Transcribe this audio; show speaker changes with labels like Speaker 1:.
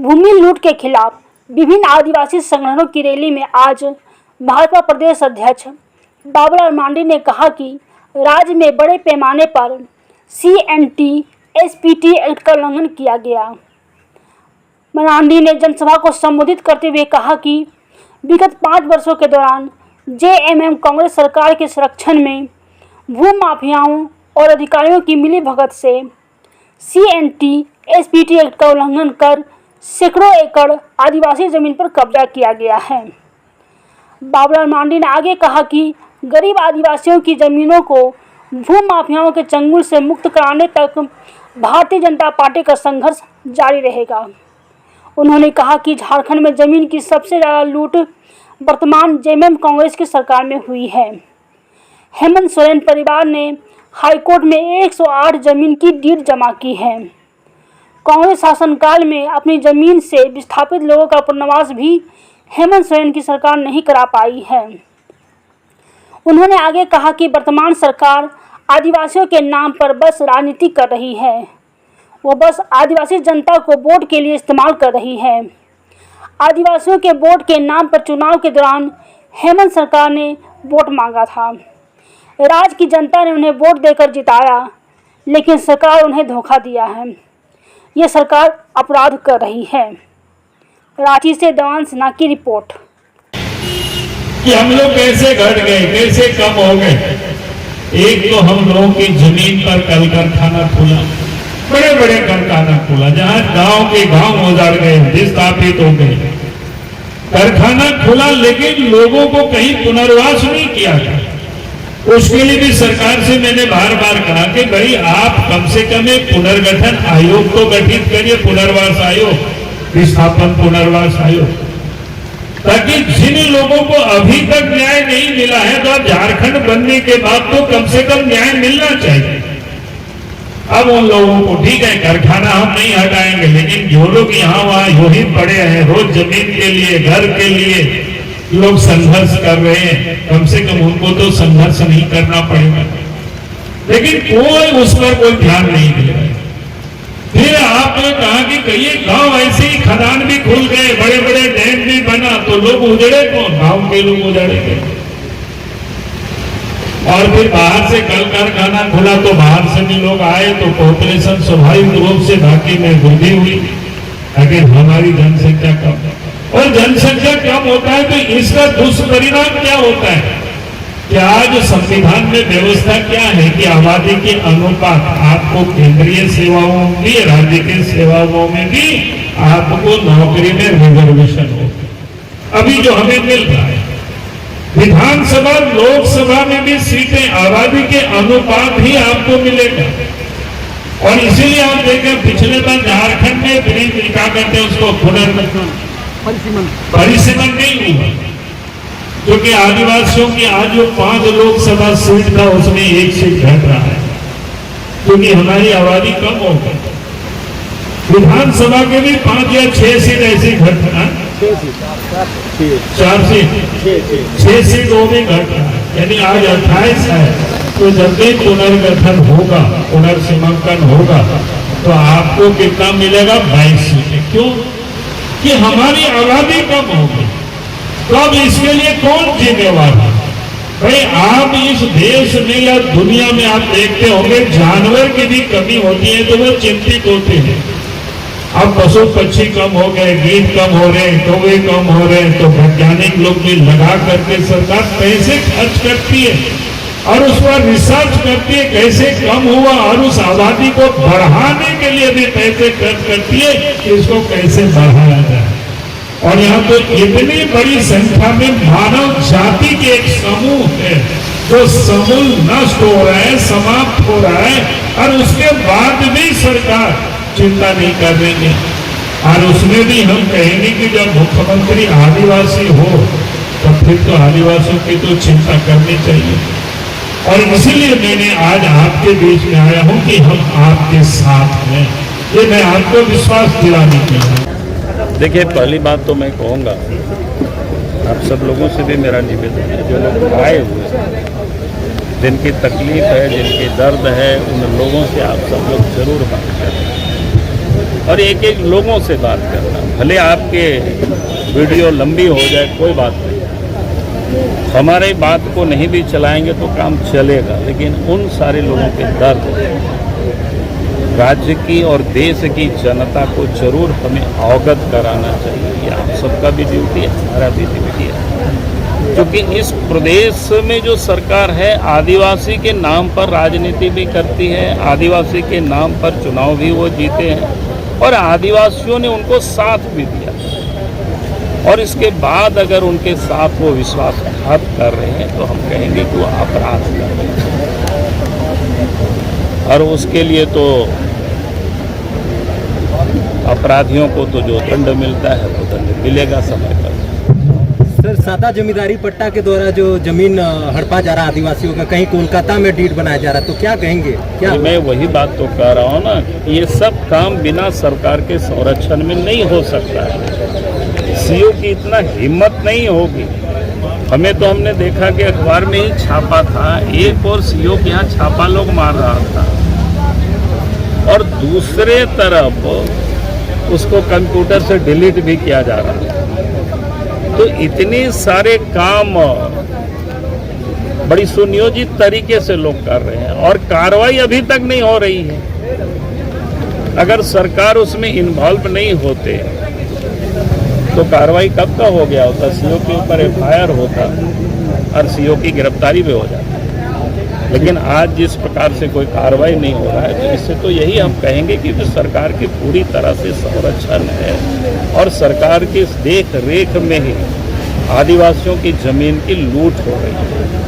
Speaker 1: भूमि लूट के खिलाफ विभिन्न आदिवासी संगठनों की रैली में आज भाजपा प्रदेश अध्यक्ष बाबूलाल मांडी ने कहा कि राज्य में बड़े पैमाने पर CNT-SPT एक्ट का उल्लंघन किया गया। मांडी ने जनसभा को संबोधित करते हुए कहा कि विगत 5 वर्षों के दौरान JMM कांग्रेस सरकार के संरक्षण में भू माफियाओं और अधिकारियों की मिलीभगत से CNT-SPT एक्ट का उल्लंघन कर सैकड़ों एकड़ आदिवासी जमीन पर कब्जा किया गया है। बाबूलाल मांडी ने आगे कहा कि गरीब आदिवासियों की जमीनों को भू माफियाओं के चंगुल से मुक्त कराने तक भारतीय जनता पार्टी का संघर्ष जारी रहेगा। उन्होंने कहा कि झारखंड में जमीन की सबसे ज़्यादा लूट वर्तमान JMM कांग्रेस की सरकार में हुई है। हेमंत सोरेन परिवार ने हाईकोर्ट में 108 जमीन की डीड जमा की है। कांग्रेस शासनकाल में अपनी जमीन से विस्थापित लोगों का पुनर्वास भी हेमंत सोरेन की सरकार नहीं करा पाई है। उन्होंने आगे कहा कि वर्तमान सरकार आदिवासियों के नाम पर बस राजनीति कर रही है। वो बस आदिवासी जनता को वोट के लिए इस्तेमाल कर रही है। आदिवासियों के वोट के नाम पर चुनाव के दौरान हेमंत सरकार ने वोट मांगा था। राज्य की जनता ने उन्हें वोट देकर जिताया, लेकिन सरकार उन्हें धोखा दिया है। ये सरकार अपराध कर रही है। रांची से देवान सिन्हा की रिपोर्ट।
Speaker 2: कि हम लोग कैसे घट गए, कैसे कम हो गए। एक तो हम लोगों की जमीन पर कल कारखाना खुला, बड़े बड़े कारखाना खुला, जहां गांव के गांव उजाड़ गए, विस्थापित हो गए। कारखाना खुला, लेकिन लोगों को कहीं पुनर्वास नहीं किया गया। उसके लिए भी सरकार से मैंने बार बार कहा कि भाई आप कम से कम एक पुनर्गठन आयोग तो गठित करिए, पुनर्वास आयोग, विस्थापन पुनर्वास आयोग, ताकि जिन लोगों को अभी तक न्याय नहीं मिला है, तो अब झारखंड बनने के बाद तो कम से कम न्याय मिलना चाहिए। अब उन लोगों को ठीक है, कारखाना हम नहीं हटाएंगे, लेकिन जो लोग यहाँ वहां यूं ही पड़े हैं, रोज जमीन के लिए, घर के लिए लोग संघर्ष कर रहे हैं, कम से कम उनको तो संघर्ष नहीं करना पड़ेगा। लेकिन कोई उस पर कोई ध्यान नहीं दे रहा है। फिर आपने कहा कि कई गांव ऐसे ही खदान भी खुल गए, बड़े बड़े डैम भी बना, तो लोग उजड़े कौन? गांव के लोग उजड़े गए। और फिर बाहर से कल कारखाना खुला तो बाहर से भी लोग आए, तो पॉपुलेशन स्वाभाविक रूप से बाकी में वृद्धि हुई। अगर हमारी जनसंख्या कम और जनसंख्या कम होता है तो इसका दुष्परिणाम क्या होता है कि आज संविधान में व्यवस्था क्या है कि आबादी के अनुपात आपको केंद्रीय सेवाओं में भी, राज्य के सेवाओं में भी आपको नौकरी में रिजर्वेशन हो। अभी जो हमें मिल रहा है विधानसभा लोकसभा में भी सीटें आबादी के अनुपात ही आपको मिलेगा। और इसीलिए आप देखें पिछले बार झारखंड में क्या कहते हैं उसको, परिसीमन नहीं हुआ, क्योंकि आदिवासियों की आज जो 5 लोकसभा सीट था उसमें 1 सीट घट रहा है, क्योंकि हमारी आबादी कम हो गई। विधानसभा के भी 5 या 6 सीट ऐसी घटना, 4 सीट, 6 सीट वो भी घट रहा है। यानी आज 28 है, तो जब भी पुनर्गठन होगा, पुनर्सीमांकन होगा, तो आपको कितना मिलेगा? 22 सीटें। क्यों? कि हमारी आबादी कम हो गई। तो अब इसके लिए कौन जिम्मेवार है? भाई आप इस देश में या दुनिया में आप देखते होंगे जानवर की भी कमी होती है तो वो चिंतित होते हैं। अब पशु पक्षी कम हो गए, गीत कम हो रहे, कौवे कम हो रहे, तो वैज्ञानिक लोग भी लगा करके सरकार पैसे खर्च करती है और उस पर रिसर्च करती है कैसे कम हुआ, और उस आबादी को बढ़ाने के लिए भी पैसे खर्च करती है कि इसको कैसे बढ़ाया जाए। और यहाँ तो इतनी बड़ी संख्या में मानव जाति के एक समूह है जो समूल नष्ट हो रहा है, समाप्त हो रहा है, और उसके बाद भी सरकार चिंता नहीं कर रही है। और उसमें भी हम कहेंगे कि जब मुख्यमंत्री आदिवासी हो तो फिर तो आदिवासियों की तो चिंता करनी चाहिए। और इसीलिए मैंने आज आपके बीच में आया हूं कि हम आपके साथ हैं, ये मैं आपको विश्वास दिलाने के लिए।
Speaker 3: देखिए, पहली बात तो मैं कहूँगा, आप सब लोगों से भी मेरा निवेदन है, जो लोग आए हुए हैं, जिनकी तकलीफ है, जिनकी दर्द है, उन लोगों से आप सब लोग जरूर बात करें और एक एक लोगों से बात करना। भले आपके वीडियो लंबी हो जाए, कोई बात नहीं, हमारे बात को नहीं भी चलाएंगे तो काम चलेगा, लेकिन उन सारे लोगों के दर्द राज्य की और देश की जनता को जरूर हमें अवगत कराना चाहिए। ये आप सबका भी ड्यूटी है, हमारा भी ड्यूटी है, क्योंकि इस प्रदेश में जो सरकार है आदिवासी के नाम पर राजनीति भी करती है, आदिवासी के नाम पर चुनाव भी वो जीते हैं और आदिवासियों ने उनको साथ भी दिया, और इसके बाद अगर उनके साथ वो विश्वासघात कर रहे हैं तो हम कहेंगे कि वो अपराध कर रहे हैं, और उसके लिए तो अपराधियों को तो जो दंड मिलता है वो दंड मिलेगा समय पर।
Speaker 4: सर, सादा जमींदारी पट्टा के द्वारा जो जमीन हड़पा जा रहा है आदिवासियों का, कहीं कोलकाता में डीड बनाया जा रहा है, तो क्या कहेंगे? क्या
Speaker 3: मैं वही बात तो कह रहा हूँ ना, ये सब काम बिना सरकार के संरक्षण में नहीं हो सकता है। सीओ की इतना हिम्मत नहीं होगी। हमने देखा कि अखबार में ही छापा था, एक और सीओ के यहाँ छापा लोग मार रहा था और दूसरे तरफ उसको कंप्यूटर से डिलीट भी किया जा रहा है। तो इतने सारे काम बड़ी सुनियोजित तरीके से लोग कर रहे हैं और कार्रवाई अभी तक नहीं हो रही है। अगर सरकार उसमें इन्वॉल्व नहीं होते तो कार्रवाई कब का हो गया होता, सीओ के ऊपर एफआईआर होता और सीओ की गिरफ्तारी भी हो जाती। लेकिन आज जिस प्रकार से कोई कार्रवाई नहीं हो रहा है, तो इससे तो यही हम कहेंगे कि सरकार की पूरी तरह से संरक्षण है और सरकार की देख रेख में ही आदिवासियों की जमीन की लूट हो रही है।